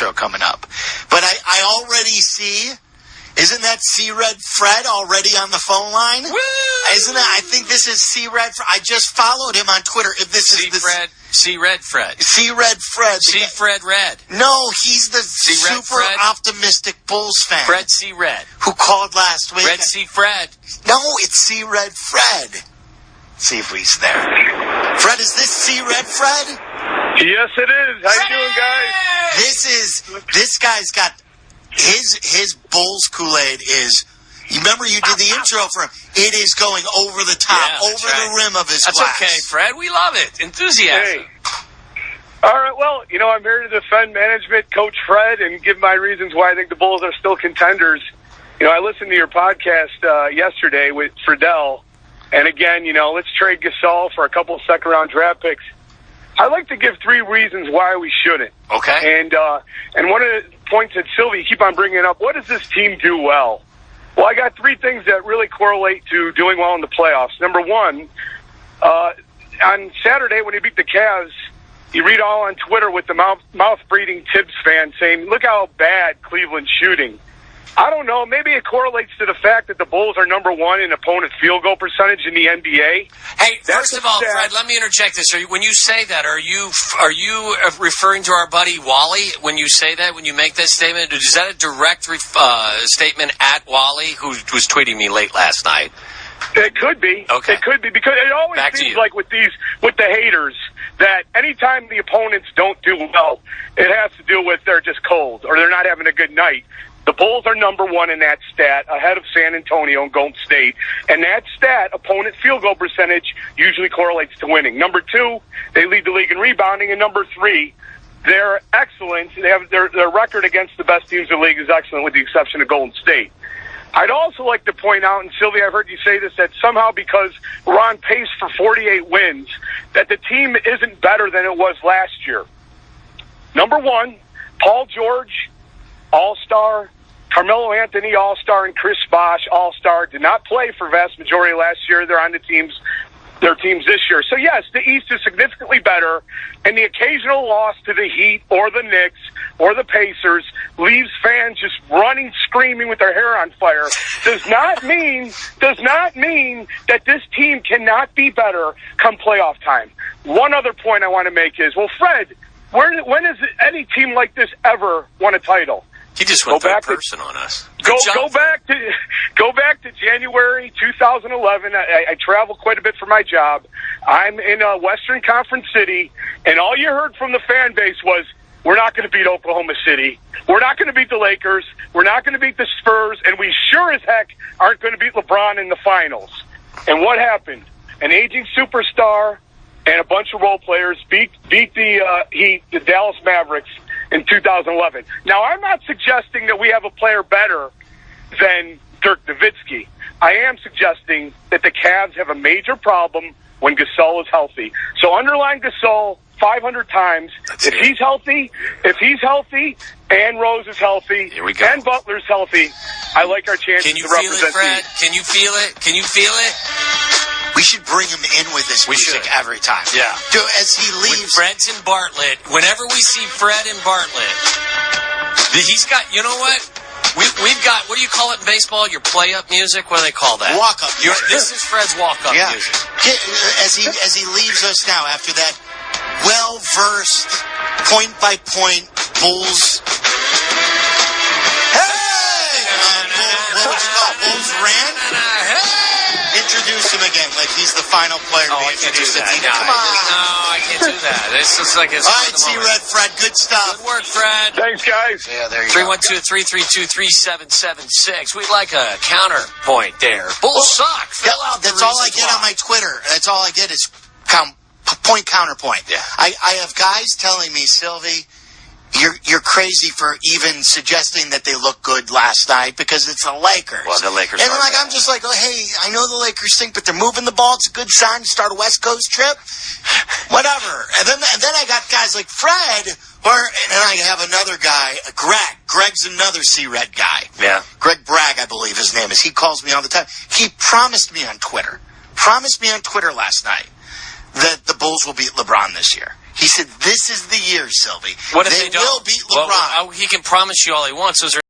intro coming up. But I already see, isn't that C-Red Fred already on the phone line? Woo! Isn't it? I think this is C-Red Fred. I just followed him on Twitter. If this is C-Red Fred. C-Red Fred. C-Fred Red. No, he's the C-Red super Fred? optimistic Bulls fan. Fred C-Red. Who called last week. Red C-Fred. No, it's C-Red Fred. See if he's there. Fred, is this C-Red Fred? Yes, it is. How you doing, guys? This guy's got his Bulls Kool-Aid is. You remember you did the intro for him. It is going over the top, over the rim of his glass. That's okay, Fred. We love it. Enthusiasm. Hey. All right, well, I'm here to defend management, Coach Fred, and give my reasons why I think the Bulls are still contenders. I listened to your podcast yesterday with Friedel, and again, let's trade Gasol for a couple of second-round draft picks. I'd like to give 3 reasons why we shouldn't. Okay. And one of the points that Silvy keep on bringing up, what does this team do well? Well, I got 3 things that really correlate to doing well in the playoffs. Number 1, on Saturday when he beat the Cavs, you read all on Twitter with the mouth-breathing Tibbs fan saying, look how bad Cleveland's shooting. I don't know. Maybe it correlates to the fact that the Bulls are number 1 in opponent field goal percentage in the NBA. Hey, first of all, Fred, let me interject this. When you say that, are you referring to our buddy Wally when you say that, when you make that statement? Is that a direct statement at Wally, who was tweeting me late last night? It could be. Okay. It could be, because it always seems like with the haters that anytime the opponents don't do well, it has to do with they're just cold or they're not having a good night. The Bulls are number 1 in that stat, ahead of San Antonio and Golden State. And that stat, opponent field goal percentage, usually correlates to winning. Number 2, they lead the league in rebounding. And number 3, they're excellent. They have their record against the best teams in the league is excellent, with the exception of Golden State. I'd also like to point out, and Silvy, I've heard you say this, that somehow because we're on pace for 48 wins, that the team isn't better than it was last year. Number 1, Paul George, All-Star, Carmelo Anthony, All-Star, and Chris Bosh, All-Star, did not play for vast majority last year. They're on their teams this year. So, yes, the East is significantly better, and the occasional loss to the Heat or the Knicks or the Pacers leaves fans just running, screaming with their hair on fire. Does not mean that this team cannot be better come playoff time. One other point I want to make is, well, Fred, when has any team like this ever won a title? He just went third person on us. Go back to January 2011. I travel quite a bit for my job. I'm in a Western Conference city, and all you heard from the fan base was, we're not going to beat Oklahoma City. We're not going to beat the Lakers. We're not going to beat the Spurs, and we sure as heck aren't going to beat LeBron in the finals. And what happened? An aging superstar and a bunch of role players beat the Dallas Mavericks in 2011. Now, I'm not suggesting that we have a player better than Dirk Nowitzki. I am suggesting that the Cavs have a major problem when Gasol is healthy. So underline Gasol 500 times. If he's healthy, and Rose is healthy, and Butler's healthy, I like our chances to represent. Can you feel it, Fred? Can you feel it? Can you feel it? We should bring him in with this music every time. Yeah. As he leaves. With Fred's and Bartlett, whenever we see Fred and Bartlett, he's got, you know what? We've got, what do you call it in baseball? Your play-up music? What do they call that? Walk-up music. This is Fred's walk-up music. As he leaves us now after that well-versed, point-by-point Bulls. Hey! What would you call it? Bulls rant? Introduce him again, like he's the final player to be introduced. Come on. No, I can't do that. It's just like it's. All right, C-Red Fred, good stuff. Good work, Fred. Thanks, guys. Yeah, there you go. 312-332-3776. We'd like a counterpoint there. Bulls suck. That's all I get on my Twitter. That's all I get is counterpoint. Yeah. I have guys telling me, Silvy, you're crazy for even suggesting that they look good last night because it's the Lakers. Well, the Lakers. And I'm just like, oh, hey, I know the Lakers stink, but they're moving the ball. It's a good sign to start a West Coast trip. Whatever. And then I got guys like Fred, and I have another guy, Greg. Greg's another C-Red guy. Yeah. Greg Bragg, I believe his name is. He calls me all the time. He promised me on Twitter last night that the Bulls will beat LeBron this year. He said, this is the year, Silvy. What if they don't? will beat LeBron. Well, he can promise you all he wants. Those are